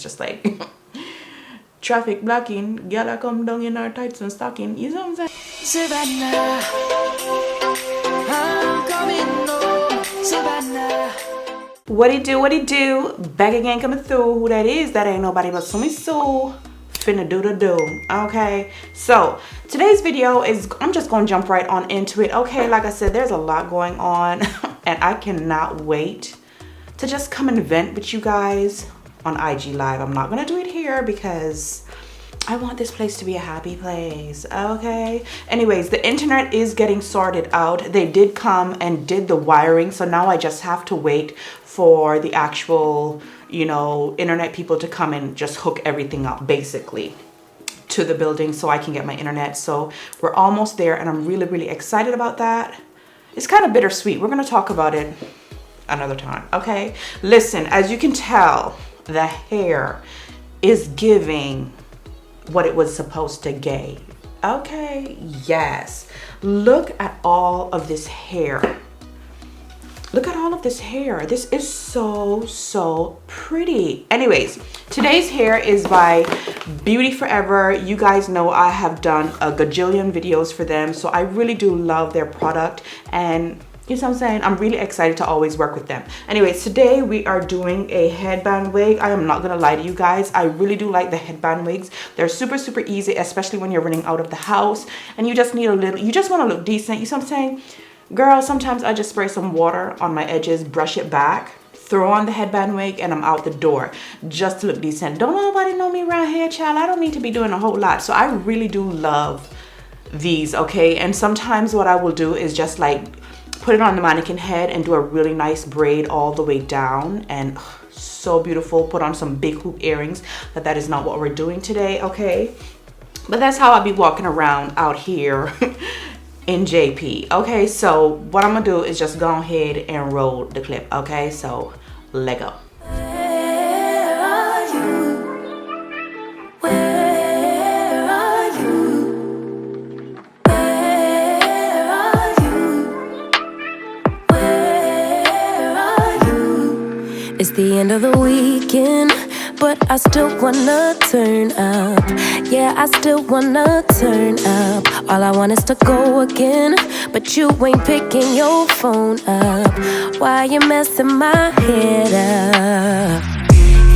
it's just like traffic blocking, girl I come down in our tights and stocking. You know what I'm saying? Savannah, I'm coming home. Savannah. What it do? Back again, coming through. Who that is? That ain't nobody but Sumi Sue. Finna do the do. Okay, so today's video is, I'm just gonna jump right on into it. Okay, like I said, there's a lot going on and I cannot wait to just come and vent with you guys on IG Live. I'm not gonna do it here because I want this place to be a happy place. Okay, anyways, the internet is getting sorted out. They did come and did the wiring, so now I just have to wait for the actual, you know, internet people to come and just hook everything up basically to the building so I can get my internet. So we're almost there and I'm really excited about that. It's kind of bittersweet. We're gonna talk about it another time. Okay, listen, as you can tell, the hair is giving what it was supposed to give. Okay, yes, look at all of this hair. Look at all of this hair. This is so pretty. Anyways, today's hair is by BeautyForever. You guys know I have done a gajillion videos for them, so I really do love their product, and you know what I'm saying? I'm really excited to always work with them. Anyways, today we are doing a headband wig. I am not gonna lie to you guys. I really do like the headband wigs. They're super easy, especially when you're running out of the house and you just need a little, you just wanna look decent. You know what I'm saying? Girl, sometimes I just spray some water on my edges, brush it back, throw on the headband wig, and I'm out the door just to look decent. Don't nobody know me around here, child. I don't need to be doing a whole lot. So I really do love these, okay? And sometimes what I will do is just like put it on the mannequin head and do a really nice braid all the way down, and so beautiful. Put on some big hoop earrings, but that is not what we're doing today, okay? But that's how I'll be walking around out here in JP. Okay, so what I'm gonna do is just go ahead and roll the clip. Okay, so let go. It's the end of the weekend, but I still wanna turn up. Yeah, I still wanna turn up. All I want is to go again, but you ain't picking your phone up. Why you messing my head up?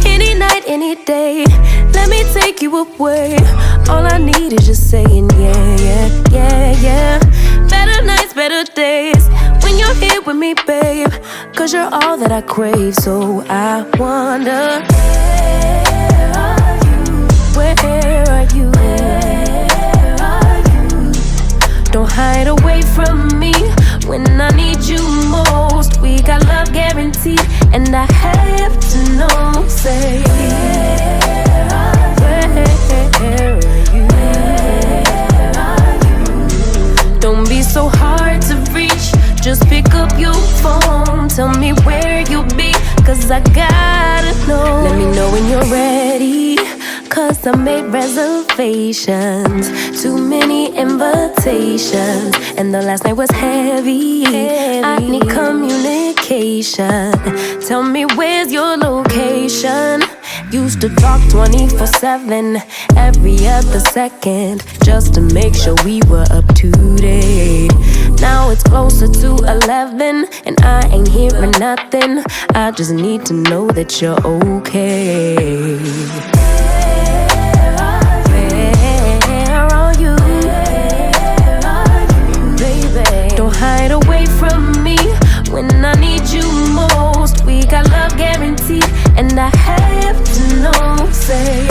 Any night, any day, let me take you away. All I need is just saying yeah. Better nights, better days, when you're here with me, babe, 'cause you're all that I crave. So I wonder, where are you? Don't hide away from me when I need you most. We got love guaranteed, and I have to know, say, where are you? Don't be so hard to reach, just pick up your phone. Tell me where you'll be, 'cause I gotta know. Let me know when you're ready, 'cause I made reservations. Too many invitations, and the last night was heavy. I need communication. Tell me where's your location. Used to talk 24/7, every other second, just to make sure we were up to date. Now it's closer to 11, and I ain't hearing nothing. I just need to know that you're okay. Where are you? Baby, don't hide away from me when I need you most. We got love guaranteed, and I have to know, say,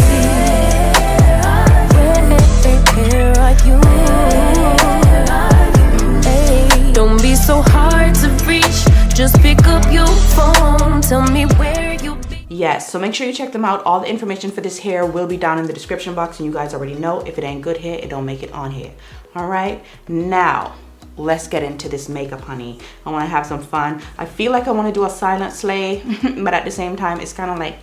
where are you? Hey, don't be so hard to reach, just pick up your phone. Tell me where you be. Yes, so make sure you check them out. All the information for this hair will be down in the description box, and you guys already know, if it ain't good hair, it don't make it on here. All right, now let's get into this makeup, honey. I want to have some fun. I feel like I want to do a silent slay, but at the same time, it's kind of like,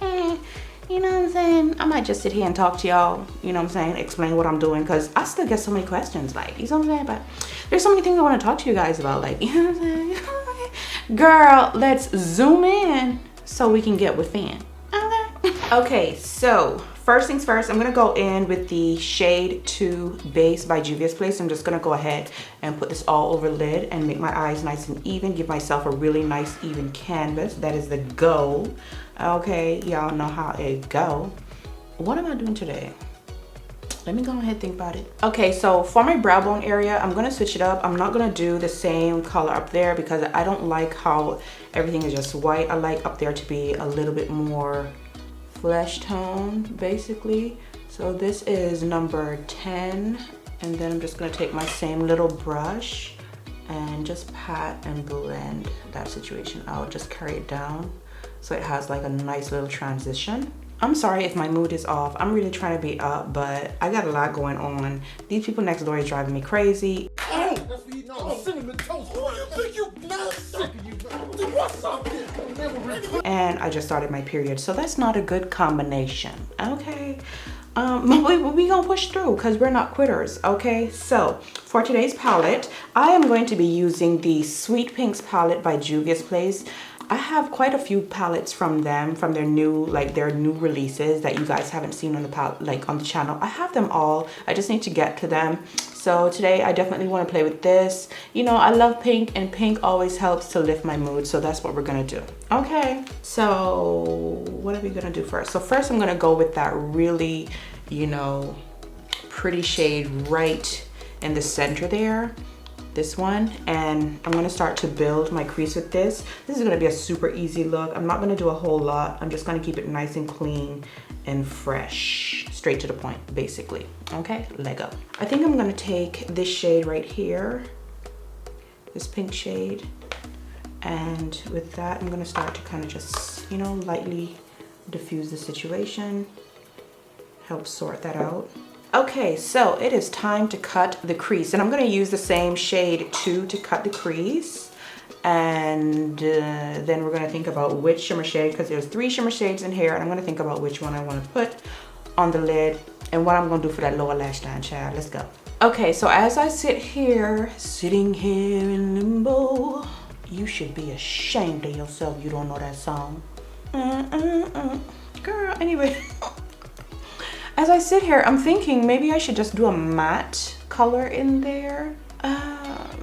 you know what I'm saying? I might just sit here and talk to y'all, you know what I'm saying? Explain what I'm doing, because I still get so many questions, like, you know what I'm saying? But there's so many things I want to talk to you guys about, like, you know what I'm saying? Girl, let's zoom in so we can get within. Okay. Okay, so first things first, I'm gonna go in with the shade 2 base by Juvia'sPlace. I'm just gonna go ahead and put this all over the lid and make my eyes nice and even, give myself a really nice even canvas. That is the goal. Okay, y'all know how it go. What am I doing today? Let me go ahead and think about it. Okay, so for my brow bone area, I'm gonna switch it up. I'm not gonna do the same color up there because I don't like how everything is just white. I like up there to be a little bit more flesh tone, basically. So this is number 10, and then I'm just gonna take my same little brush and just pat and blend that situation out. Just carry it down so it has like a nice little transition. I'm sorry if my mood is off. I'm really trying to be up, but I got a lot going on. These people next door is driving me crazy. Oh, that's what you know. Cinnamon toast. And I just started my period, so that's not a good combination. Okay, we gonna push through because we're not quitters. Okay, so for today's palette, I am going to be using the Sweet Pinks palette by Juvia'sPlace. I have quite a few palettes from them, from their new releases that you guys haven't seen on the palette, like on the channel. I have them all. I just need to get to them. So today I definitely want to play with this. You know, I love pink, and pink always helps to lift my mood. So that's what we're gonna do. Okay, so what are we gonna do first? So first I'm gonna go with that really, you know, pretty shade right in the center there. This one, and I'm gonna start to build my crease with this. This is gonna be a super easy look. I'm not gonna do a whole lot. I'm just gonna keep it nice and clean and fresh, straight to the point, basically. Okay, Lego. I think I'm gonna take this shade right here, this pink shade, and with that, I'm gonna start to kind of just, you know, lightly diffuse the situation, help sort that out. Okay, so it is time to cut the crease, and I'm going to use the same shade 2 to cut the crease, and then we're going to think about which shimmer shade, because there's 3 shimmer shades in here, and I'm going to think about which one I want to put on the lid and what I'm going to do for that lower lash line, child. Let's go. Okay, so as I sitting here in limbo, you should be ashamed of yourself. You don't know that song. Girl, anyway. As I sit here, I'm thinking maybe I should just do a matte color in there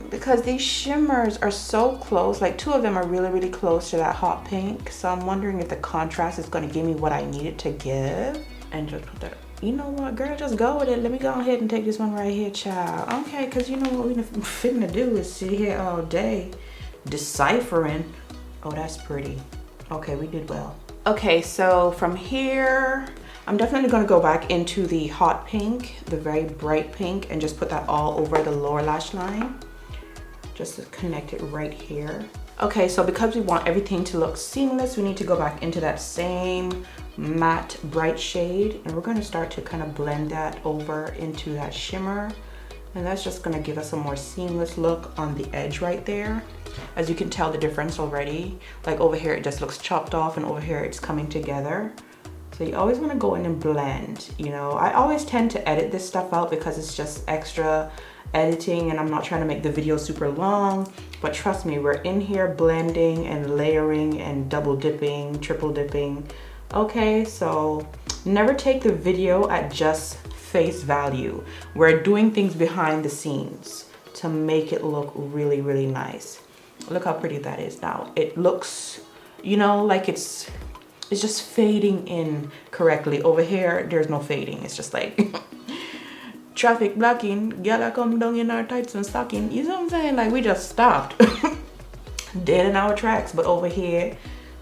because these shimmers are so close. Like 2 of them are really, really close to that hot pink. So I'm wondering if the contrast is going to give me what I need it to give. And just put that, you know what, girl, just go with it. Let me go ahead and take this one right here, child. Okay, because you know what we're finna do is sit here all day deciphering. Oh, that's pretty. Okay, we did well. Okay, so from here, I'm definitely going to go back into the hot pink, the very bright pink, and just put that all over the lower lash line. Just to connect it right here. Okay, so because we want everything to look seamless, we need to go back into that same matte bright shade, and we're going to start to kind of blend that over into that shimmer. And that's just going to give us a more seamless look on the edge right there. As you can tell the difference already. Like over here, it just looks chopped off, and over here, it's coming together. So you always want to go in and blend, you know. I always tend to edit this stuff out because it's just extra editing, and I'm not trying to make the video super long. But trust me, we're in here blending and layering and double dipping, triple dipping. Okay, so never take the video at just face value. We're doing things behind the scenes to make it look really, really nice. Look how pretty that is now. It looks, you know, like it's just fading in correctly. Over here, there's no fading. It's just like traffic blocking. Gala come down in our tights and stocking. You know what I'm saying? Like we just stopped dead in our tracks. But over here,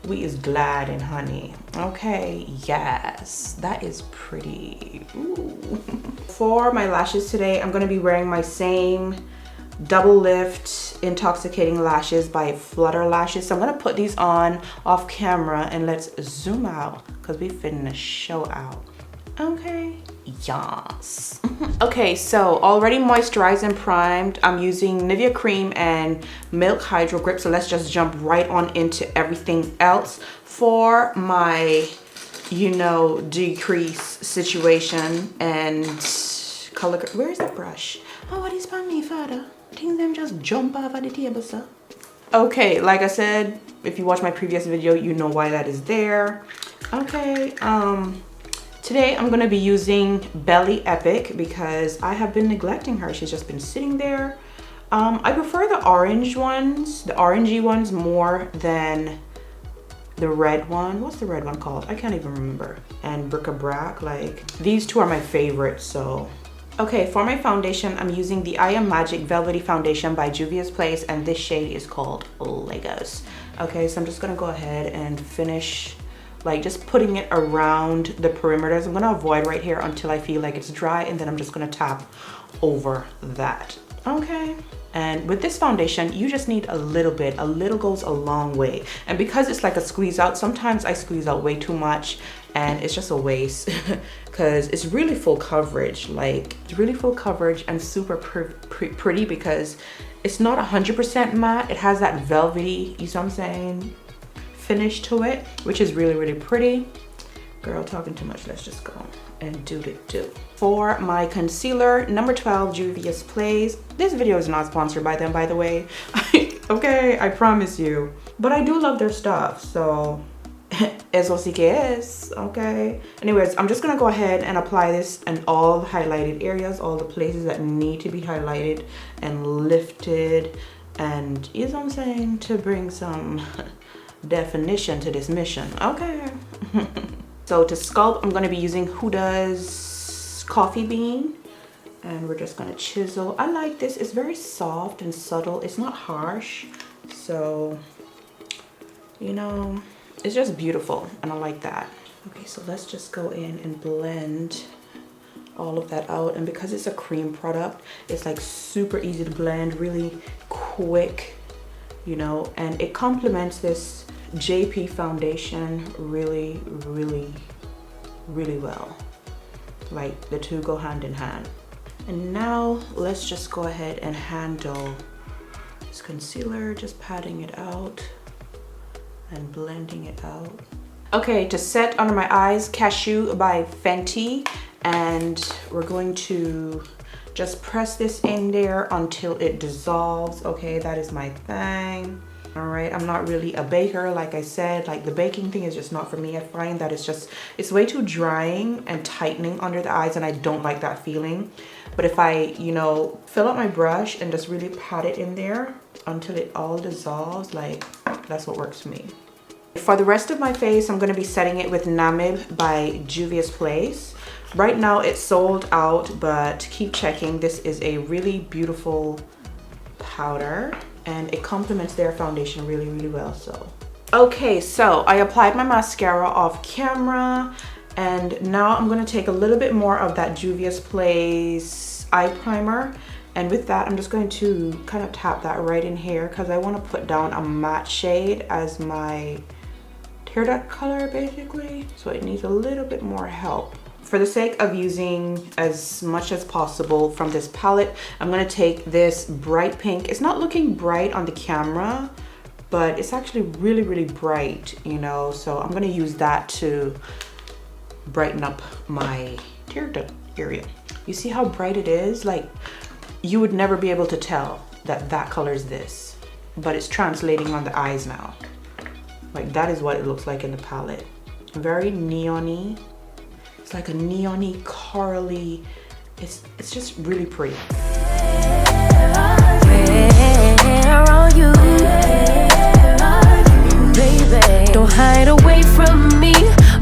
we is gliding, honey. Okay, yes, that is pretty. Ooh. For my lashes today, I'm gonna be wearing my same Double Lift Intoxicating Lashes by Flutter Lashes. So I'm gonna put these on off camera, and let's zoom out because we finna show out. Okay, yes. Okay, so already moisturized and primed. I'm using Nivea cream and Milk Hydro Grip. So let's just jump right on into everything else. For my, you know, decrease situation and color. Where's the brush? Oh, what is by me, father? I think them just jump off of the table, sir. Okay, like I said, if you watch my previous video, you know why that is there. Okay, today I'm gonna be using Belly Epic because I have been neglecting her. She's just been sitting there. I prefer the orange ones, the orangey ones, more than the red one. What's the red one called? I can't even remember. And bric-a-brac, like these two are my favorites. So okay, for my foundation, I'm using the I Am Magic Velvety Foundation by Juvia'sPlace, and this shade is called Legos. Okay, so I'm just gonna go ahead and finish like just putting it around the perimeters. I'm gonna avoid right here until I feel like it's dry, and then I'm just gonna tap over that. Okay, and with this foundation, you just need a little bit. A little goes a long way. And because it's like a squeeze out, sometimes I squeeze out way too much, and it's just a waste because it's really full coverage. Like, it's really full coverage and super pretty because it's not 100% matte. It has that velvety, you see what I'm saying, finish to it, which is really, really pretty. Girl, talking too much. Let's just go and do the do. For my concealer, number 12, Juvia'sPlace. This video is not sponsored by them, by the way. Okay, I promise you. But I do love their stuff, so eso sí que es, okay? Anyways, I'm just gonna go ahead and apply this in all the highlighted areas, all the places that need to be highlighted and lifted, and you know what I'm saying, to bring some definition to this mission, okay? So to sculpt, I'm gonna be using Huda's Coffee Bean, and we're just gonna chisel. I like this, it's very soft and subtle. It's not harsh, so, you know, it's just beautiful, and I like that. Okay, so let's just go in and blend all of that out. And because it's a cream product, it's like super easy to blend, really quick, you know, and it complements this JP foundation really, really, really well. Like, the two go hand in hand. And now let's just go ahead and handle this concealer, just patting it out and blending it out. Okay, to set under my eyes, Cashew by Fenty, and we're going to just press this in there until it dissolves. Okay, that is my thing. All right, I'm not really a baker, like I said. Like, the baking thing is just not for me. I find that it's way too drying and tightening under the eyes, and I don't like that feeling. But if I, you know, fill up my brush and just really pat it in there until it all dissolves, like, that's what works for me. For the rest of my face, I'm gonna be setting it with Namib by Juvia'sPlace. Right now it's sold out, but keep checking. This is a really beautiful powder, and it complements their foundation really, really well. So okay, so I applied my mascara off camera, and now I'm gonna take a little bit more of that Juvia'sPlace eye primer, and with that I'm just going to kind of tap that right in here because I want to put down a matte shade as my tear duct color, basically, so it needs a little bit more help. For the sake of using as much as possible from this palette, I'm gonna take this bright pink. It's not looking bright on the camera, but it's actually really, really bright, you know, so I'm gonna use that to brighten up my tear duct area. You see how bright it is? Like, you would never be able to tell that that color is this, but it's translating on the eyes now. Like, that is what it looks like in the palette. Very neon-y. It's like a neon-y, corally. It's just really pretty. Where are you, baby? Don't hide away from me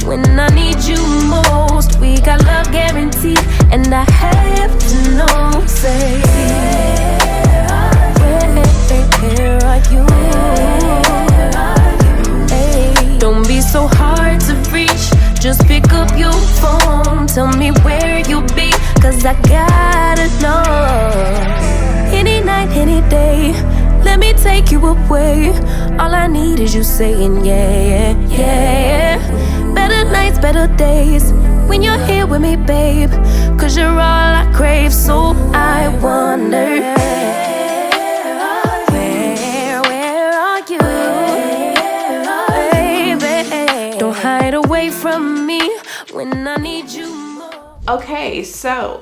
when I need you most. We got love guaranteed, and I have to know. Say, where are you? Hey, don't be so hard to reach. Just pick up your phone, tell me where you be, cause I gotta know. Any night, any day, let me take you away. All I need is you saying yeah, yeah. Better nights, better days, when you're here with me, babe, cause you're all I crave. So I wonder, where are you, baby? Don't hide away from me when I need you more. Okay, so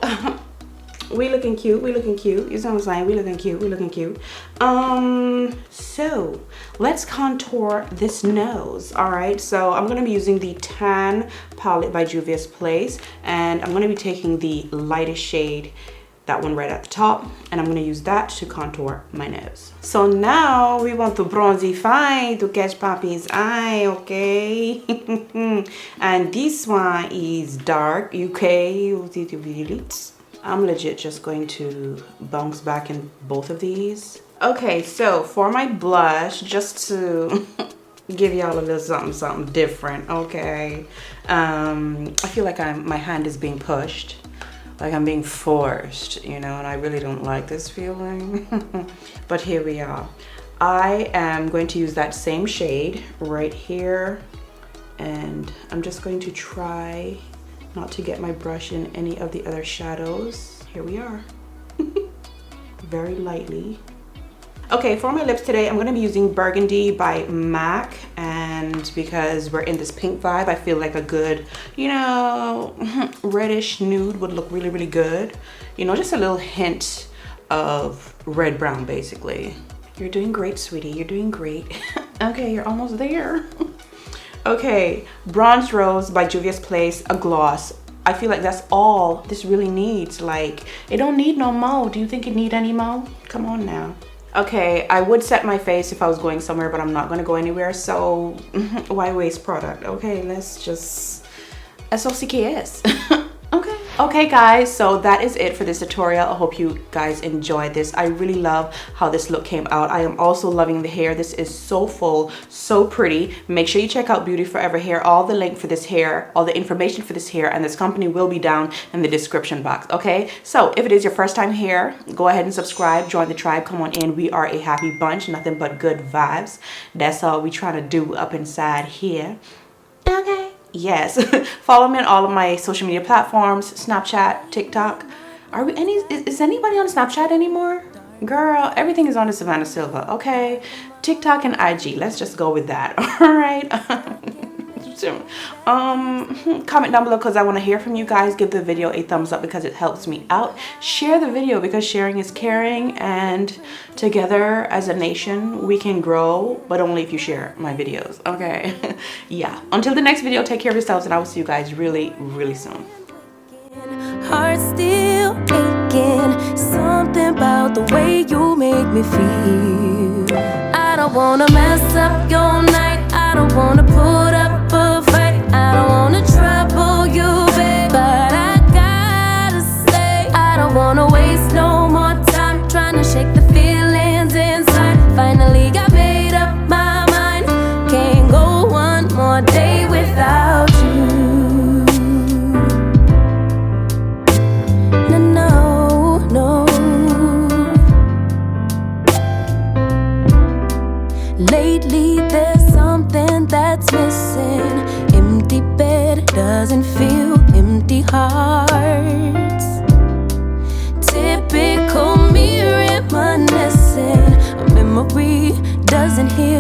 We looking cute. We looking cute. You know what I'm saying? We looking cute. We looking cute. So let's contour this nose. All right. So I'm gonna be using the Tan palette by Juvia'sPlace, and I'm gonna be taking the lightest shade, that one right at the top, and I'm gonna use that to contour my nose. So now we want to bronzy fine to catch Papi's eye, okay? And this one is dark, UK. I'm legit just going to bounce back in both of these. Okay, so for my blush, just to give y'all a little something different, okay? I feel like my hand is being pushed. Like I'm being forced, you know, and I really don't like this feeling. But here we are. I am going to use that same shade right here, and I'm just going to try not to get my brush in any of the other shadows. Here we are. Very lightly. Okay, for my lips today, I'm gonna be using Burgundy by MAC, and because we're in this pink vibe, I feel like a good, you know, reddish nude would look really, really good. You know, just a little hint of red brown, basically. You're doing great, sweetie, you're doing great. Okay, you're almost there. Okay, Bronze Rose by Juvia'sPlace, a gloss. I feel like that's all this really needs. Like, it don't need no more. Do you think it need any more? Come on now. Okay, I would set my face if I was going somewhere, but I'm not gonna go anywhere, so why waste product? Okay, let's just SOCKS. Okay. Okay guys, so that is it for this tutorial. I hope you guys enjoyed this. I really love how this look came out. I am also loving the hair. This is so full, so pretty. Make sure you check out BeautyForeverHair. All the link for this hair, all the information for this hair and this company will be down in the description box, okay? So if it is your first time here, go ahead and subscribe, join the tribe, come on in. We are a happy bunch, nothing but good vibes. That's all we trying to do up inside here, okay? Yes. Follow me on all of my social media platforms, Snapchat, TikTok. Is anybody on Snapchat anymore? Girl, everything is on the Savannah Sylver, okay? TikTok and IG, let's just go with that. All right. Comment down below because I want to hear from you guys. Give the video a thumbs up because it helps me out. Share the video because sharing is caring, and together as a nation we can grow, but only if you share my videos, okay? Yeah, until the next video, take care of yourselves, and I will see you guys really, really soon. Heart still aching, something about the way you make me feel. I don't wanna mess up your night, I don't wanna put up a fight, I don't wanna trouble you, babe, but I gotta say, I don't wanna waste no more time trying to shake the feelings inside. Finally got made up my mind, can't go one more day without you. Lately there's something that's missing. Empty bed doesn't feel empty hearts. Typical me reminiscing. A memory doesn't hit